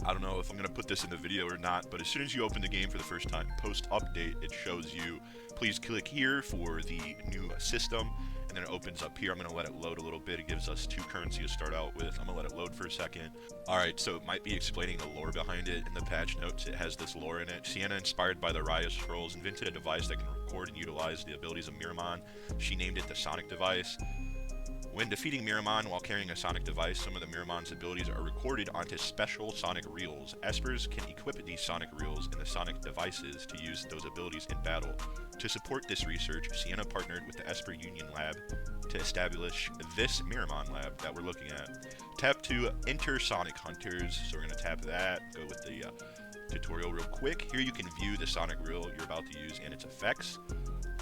I don't know if I'm going to put this in the video or not, but as soon as you open the game for the first time, post-update, it shows you, please click here for the new system, and then it opens up here. I'm going to let it load a little bit. It gives us 2 currency to start out with. I'm going to let it load for a second. Alright, so it might be explaining the lore behind it. In the patch notes, it has this lore in it. Sienna, inspired by the Raya Scrolls, invented a device that can record and utilize the abilities of Miramon. She named it the Sonic Device. When defeating Miramon while carrying a Sonic device, some of the Miramon's abilities are recorded onto special Sonic reels. Espers can equip these Sonic reels in the Sonic devices to use those abilities in battle. To support this research, Sienna partnered with the Esper Union Lab to establish this Miramon lab that we're looking at. Tap to enter Sonic Hunters, so we're going to tap that, go with the tutorial real quick. Here you can view the Sonic reel you're about to use and its effects.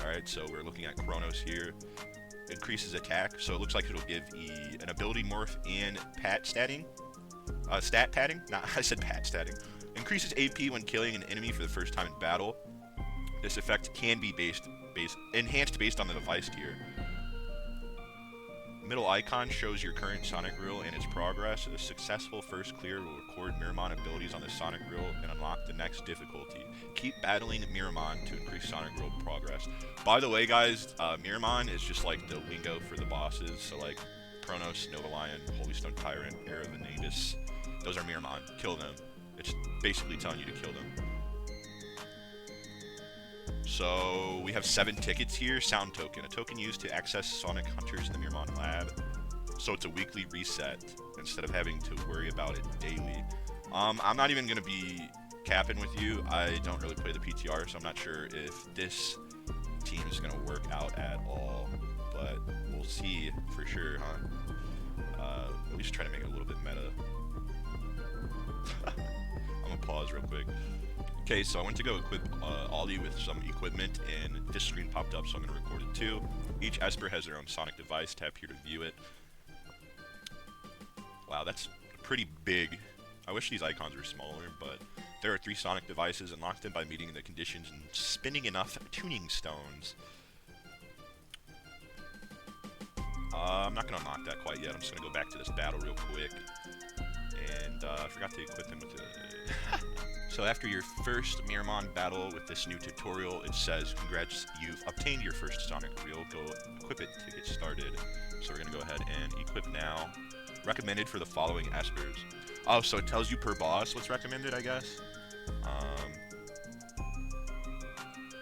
Alright, so we're looking at Kronos here. Increases attack, so it looks like it'll give an ability morph and stat padding. I said pat statting. Increases AP when killing an enemy for the first time in battle. This effect can be enhanced based on the device tier. Middle icon shows your current Sonic reel and its progress. A successful first clear will record Miramon abilities on the Sonic reel and unlock the next difficulty. Keep battling Miramon to increase Sonic reel progress. By the way, guys, Miramon is just like the lingo for the bosses. So like Kronos, Nova Lion, Holy Stone Tyrant, Era of Anubis. Those are Miramon. Kill them. It's basically telling you to kill them. So we have 7 tickets here. Sound token, a token used to access Sonic Hunters in the Miramon lab. So it's a weekly reset instead of having to worry about it daily. I'm not even gonna be capping with you. I don't really play the PTR, so I'm not sure if this team is gonna work out at all. But we'll see for sure, huh? At least try to make it a little bit meta. I'm gonna pause real quick. Okay, so I went to go equip Ollie with some equipment, and this screen popped up, so I'm going to record it too. Each Esper has their own Sonic device. Tap here to view it. Wow, that's pretty big. I wish these icons were smaller, but there are 3 Sonic devices, unlocked them by meeting the conditions and spinning enough tuning stones. I'm not going to unlock that quite yet. I'm just going to go back to this battle real quick. And I forgot to equip him with the... So after your first Miramon battle with this new tutorial, it says, congrats, you've obtained your first Sonic reel. Go equip it to get started. So we're going to go ahead and equip now. Recommended for the following Espers. Oh, so it tells you per boss what's recommended, I guess.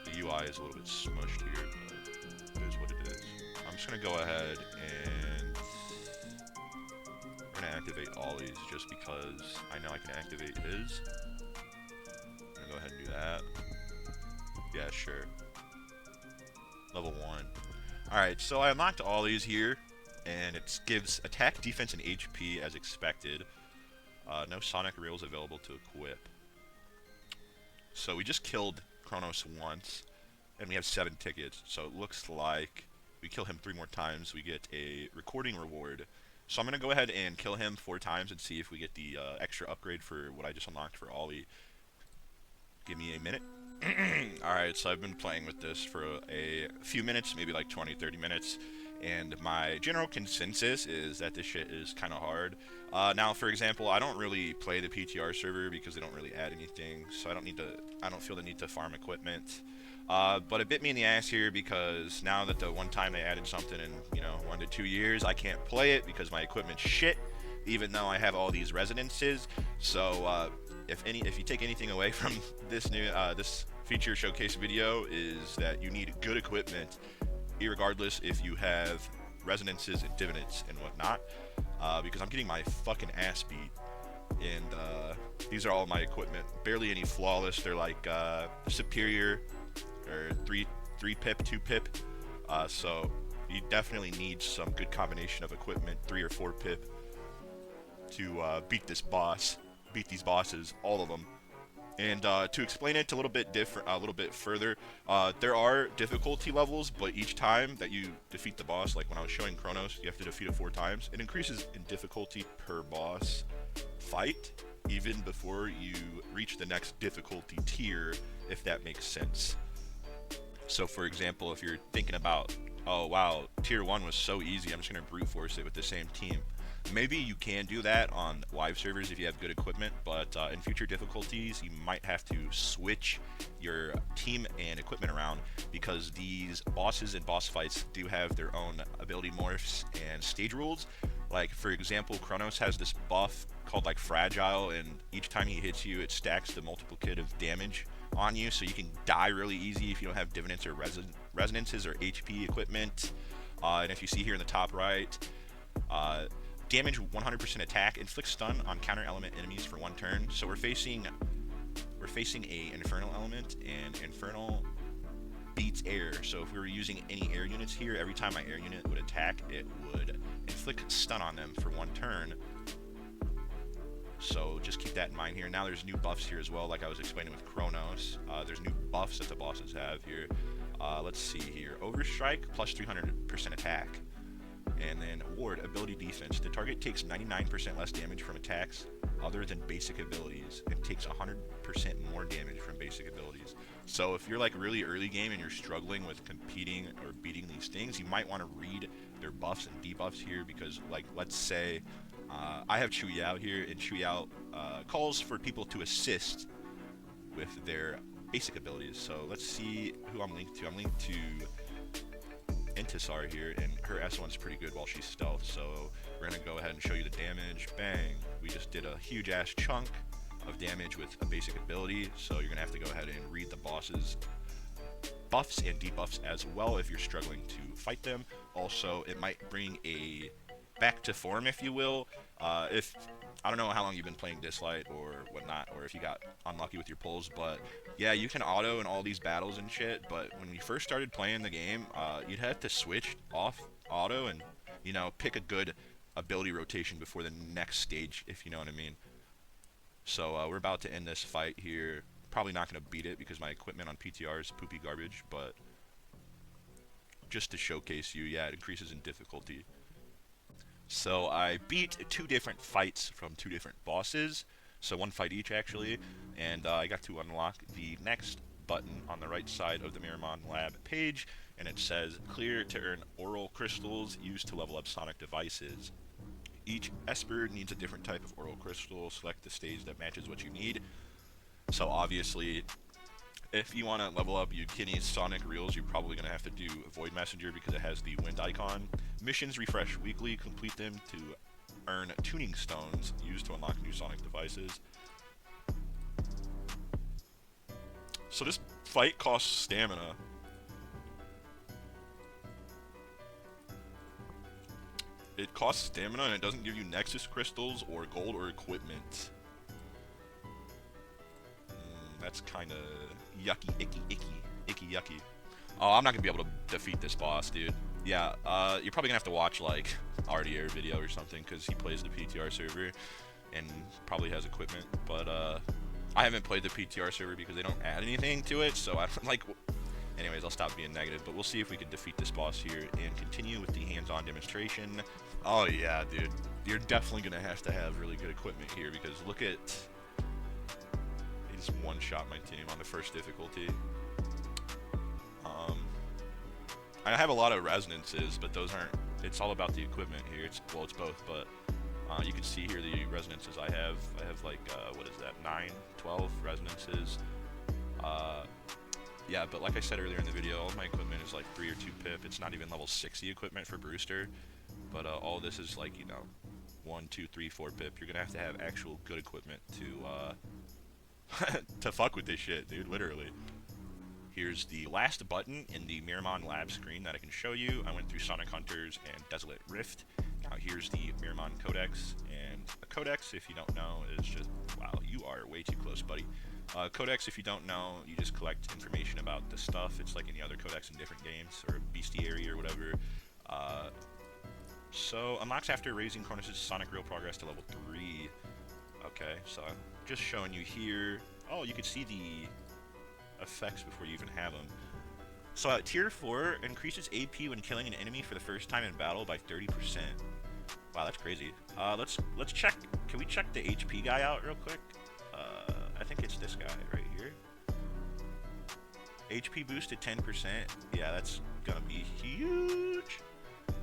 The UI is a little bit smushed here, but it is what it is. I'm just going to go ahead and we're going to activate Ollie's just because I know I can activate his. Go ahead and do that. Yeah, sure. Level 1. Alright, so I unlocked all these here, and it gives attack, defense, and HP as expected. No Sonic reels available to equip. So we just killed Kronos once, and we have 7 tickets, so it looks like we kill him 3 more times, we get a recording reward. So I'm going to go ahead and kill him 4 times and see if we get the extra upgrade for what I just unlocked for Ollie. Give me a minute. Alright, so I've been playing with this for a few minutes, maybe like 20-30 minutes, and my general consensus is that this shit is kind of hard. Now, for example, I don't really play the PTR server because they don't really add anything, so I don't feel the need to farm equipment. But it bit me in the ass here because now that the one time they added something in, 1 to 2 years, I can't play it because my equipment's shit, even though I have all these resonances. So, if you take anything away from this new this feature showcase video, is that you need good equipment, irregardless if you have resonances and divinants and whatnot, because I'm getting my fucking ass beat, and these are all my equipment, barely any flawless. They're like superior, or 3 pip, 2 pip, so you definitely need some good combination of equipment, 3 or 4 pip, to beat these bosses, all of them. And to explain it a little bit further, there are difficulty levels, but each time that you defeat the boss, like when I was showing Kronos, you have to defeat it 4 times. It increases in difficulty per boss fight, even before you reach the next difficulty tier, if that makes sense. So for example, if you're thinking about, oh wow, tier 1 was so easy, I'm just gonna brute force it with the same team. Maybe you can do that on live servers if you have good equipment, but in future difficulties, you might have to switch your team and equipment around, because these bosses and boss fights do have their own ability morphs and stage rules. Like, for example, Kronos has this buff called, like, Fragile, and each time he hits you, it stacks the multiplicative damage on you, so you can die really easy if you don't have Divinance or Resonances or HP equipment. And if you see here in the top right, damage 100% attack, inflict stun on counter element enemies for 1 turn. So we're facing a infernal element, and infernal beats air. So if we were using any air units here, every time my air unit would attack, it would inflict stun on them for 1 turn. So just keep that in mind here. Now there's new buffs here as well, like I was explaining with Kronos. There's new buffs that the bosses have here. Let's see here. Overstrike plus 300% attack. And then Ward, ability defense. The target takes 99% less damage from attacks other than basic abilities, and takes 100% more damage from basic abilities. So if you're like really early game and you're struggling with competing or beating these things, you might want to read their buffs and debuffs here, because, like, let's say I have Chu Yao here, and Chu Yao calls for people to assist with their basic abilities. So let's see who I'm linked to. I'm linked to Intisar here, and her S1's pretty good while she's stealth, so we're gonna go ahead and show you the damage. Bang! We just did a huge ass chunk of damage with a basic ability, so you're gonna have to go ahead and read the boss's buffs and debuffs as well if you're struggling to fight them. Also, it might bring a back to form, if you will. If I don't know how long you've been playing Dislyte or whatnot, or if you got unlucky with your pulls, but yeah, you can auto in all these battles and shit, but when we first started playing the game, you'd have to switch off auto and, you know, pick a good ability rotation before the next stage, if you know what I mean. So we're about to end this fight here. Probably not going to beat it because my equipment on PTR is poopy garbage, but just to showcase you, yeah, it increases in difficulty. So I beat 2 different fights from 2 different bosses, so 1 fight each actually, and I got to unlock the next button on the right side of the Miramon lab page, and it says clear to earn oral crystals used to level up sonic devices. Each Esper needs a different type of oral crystal. Select the stage that matches what you need. So obviously, if you want to level up Yukini's sonic reels, you're probably going to have to do Void Messenger because it has the wind icon. Missions refresh weekly. Complete them to earn tuning stones used to unlock new sonic devices. So this fight costs stamina. It costs stamina, and it doesn't give you Nexus crystals or gold or equipment. That's kind of yucky, icky, yucky. Oh, I'm not gonna be able to defeat this boss, dude. Yeah, you're probably gonna have to watch like RDR video or something, because he plays the PTR server and probably has equipment. But I haven't played the PTR server because they don't add anything to it, so I'm like. Anyways, I'll stop being negative, but we'll see if we can defeat this boss here and continue with the hands-on demonstration. Oh yeah, dude. You're definitely gonna have to have really good equipment here, because look at. He just one-shot my team on the first difficulty. I have a lot of resonances, but those aren't. It's all about the equipment here. It's both, but you can see here the resonances I have. I have like what is that? 9, 12 resonances. Yeah, but like I said earlier in the video, all of my equipment is like 3 or 2 pip. It's not even level 60 equipment for Brewster, but all this is like, you know, 1, 2, 3, 4 pip. You're gonna have to have actual good equipment to to fuck with this shit, dude. Literally. Here's the last button in the Miramon lab screen that I can show you. I went through Sonic Hunters and Desolate Rift. Now here's the Miramon Codex, and a Codex, if you don't know, is just, wow, you are way too close, buddy. Codex, if you don't know, you just collect information about the stuff. It's like any other Codex in different games, or Bestiary or whatever. So, unlocks after raising Cronus' Sonic Reel progress to level 3. Okay, so I'm just showing you here. Oh, you can see the effects before you even have them. So at tier 4, increases AP when killing an enemy for the first time in battle by 30%. Wow, that's crazy. Let's check. Can we check the HP guy out real quick? I think it's this guy right here. HP boosted 10%. Yeah, that's gonna be huge.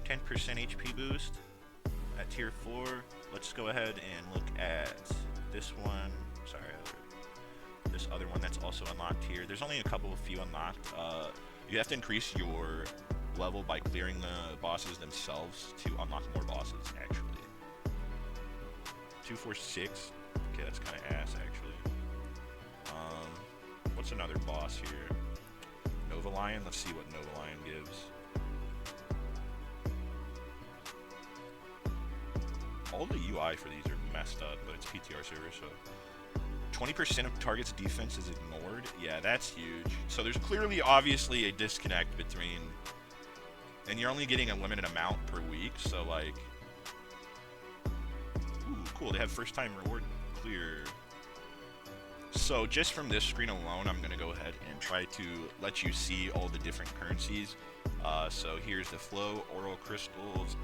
10% HP boost. at tier 4. Let's go ahead and look at this one. Sorry, this other one that's also unlocked here. There's only a few unlocked. You have to increase your level by clearing the bosses themselves to unlock more bosses, actually. 246. Okay, that's kind of ass, actually. What's another boss here? Nova Lion. Let's see what Nova Lion gives. All the UI for these are messed up, but it's PTR server, so 20% of target's defense is ignored. Yeah, that's huge. So there's clearly, obviously, a disconnect between, and you're only getting a limited amount per week. So like, ooh, cool. They have first time reward clear. So just from this screen alone, I'm gonna go ahead and try to let you see all the different currencies. So here's the flow oral crystals.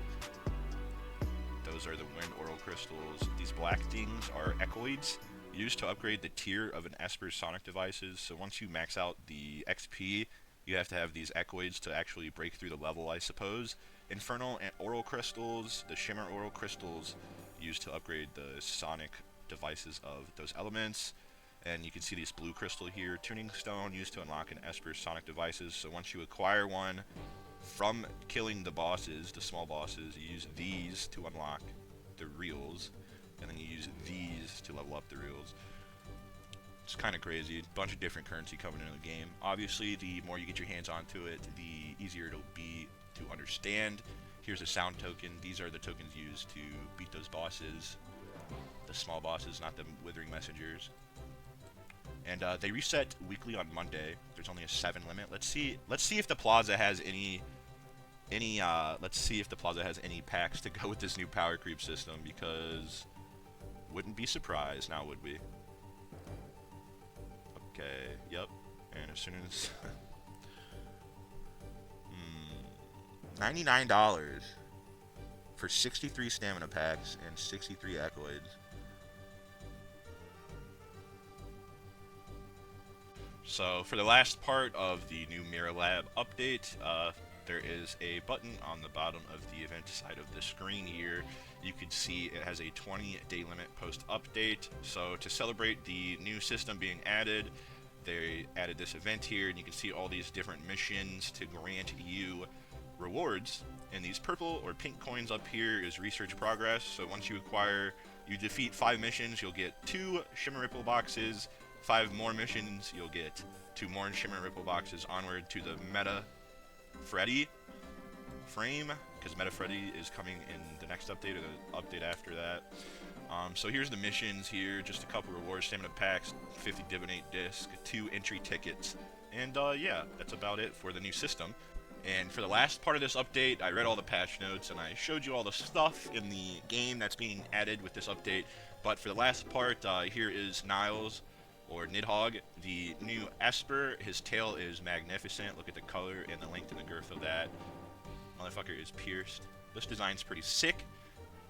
Those are the wind oral crystals. These black things are echoids, used to upgrade the tier of an Espers sonic devices. So once you max out the XP, you have to have these echoids to actually break through the level, I suppose. Infernal and oral crystals, the shimmer oral crystals, used to upgrade the sonic devices of those elements. And you can see this blue crystal here, tuning stone, used to unlock an Espers sonic devices. So once you acquire one from killing the bosses, the small bosses, you use these to unlock the reels, and then you use these to level up the reels. It's kind of crazy. Bunch of different currency coming into the game. Obviously, the more you get your hands onto it, the easier it'll be to understand. Here's a sound token. These are the tokens used to beat those bosses, the small bosses, not the withering messengers. And they reset weekly on Monday. There's only a 7 limit. Let's see if the plaza has any packs to go with this new power creep system, because wouldn't be surprised now, would we? Okay, yep. And as soon as $99 for 63 stamina packs and 63 echoids. So for the last part of the new Mirror Lab update, there is a button on the bottom of the event side of the screen here. You can see it has a 20-day limit post-update. So to celebrate the new system being added, they added this event here, and you can see all these different missions to grant you rewards. And these purple or pink coins up here is research progress. So once you defeat 5 missions, you'll get 2 Shimmer Ripple boxes. 5 more missions, you'll get 2 more Shimmer Ripple boxes, onward to the Meta Freddy frame, because Meta Freddy is coming in the next update or the update after that. So here's the missions here, just a couple rewards, stamina packs, 50 divinate disc, 2 entry tickets, and yeah, that's about it for the new system. And for the last part of this update, I read all the patch notes and I showed you all the stuff in the game that's being added with this update. But for the last part, here is Nyles, or Nidhogg, the new Esper. His tail is magnificent. Look at the color and the length and the girth of that. Motherfucker is pierced. This design's pretty sick.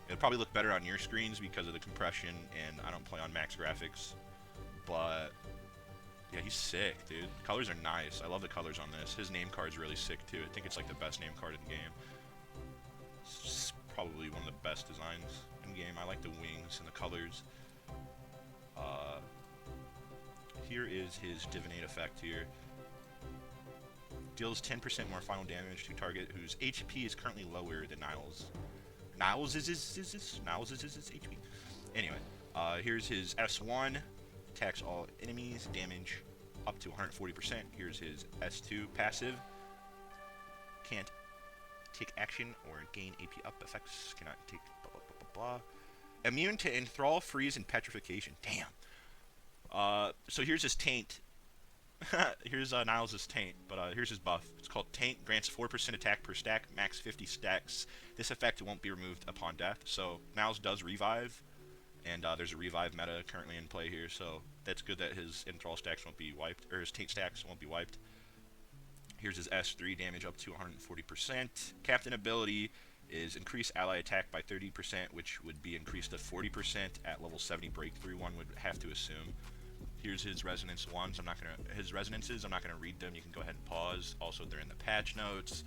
It'll probably look better on your screens because of the compression, and I don't play on max graphics. But yeah, he's sick, dude. Colors are nice. I love the colors on this. His name card's really sick too. I think it's like the best name card in the game. It's probably one of the best designs in the game. I like the wings and the colors. Here is his Divinate effect here. Deals 10% more final damage to target whose HP is currently lower than Nyles. Nyles is his HP. Anyway, here's his S1. Attacks all enemies, damage up to 140%. Here's his S2 passive. Can't take action or gain AP up effects. Cannot take blah blah blah blah blah. Immune to enthrall, freeze, and petrification. Damn. So here's his taint. Here's Nyles' taint, but here's his buff. It's called Taint. Grants 4% attack per stack, max 50 stacks. This effect won't be removed upon death. So Nyles does revive, and there's a revive meta currently in play here. So that's good that his enthrall stacks won't be wiped, or his taint stacks won't be wiped. Here's his S3, damage up to 140%. Captain ability is increase ally attack by 30%, which would be increased to 40% at level 70 breakthrough. One would have to assume. Here's his resonance ones. His resonances, I'm not gonna read them. You can go ahead and pause. Also, they're in the patch notes.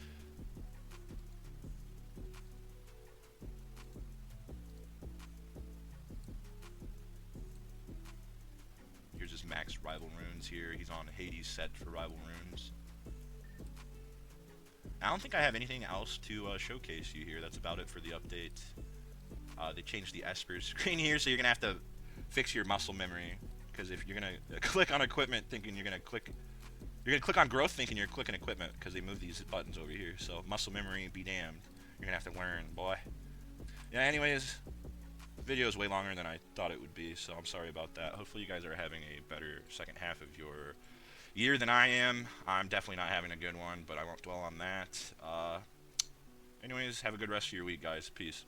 max rival runes here. He's on Hades set for rival runes. I don't think I have anything else to showcase you here. That's about it for the update. They changed the Espers screen here, so you're gonna have to fix your muscle memory. Because if you're gonna click on equipment thinking you're gonna click on growth thinking you're clicking equipment, because they moved these buttons over here. So muscle memory, be damned. You're gonna have to learn, boy. Yeah. Anyways, the video is way longer than I thought it would be, so I'm sorry about that. Hopefully you guys are having a better second half of your year than I am. I'm definitely not having a good one, but I won't dwell on that. Anyways, have a good rest of your week, guys. Peace.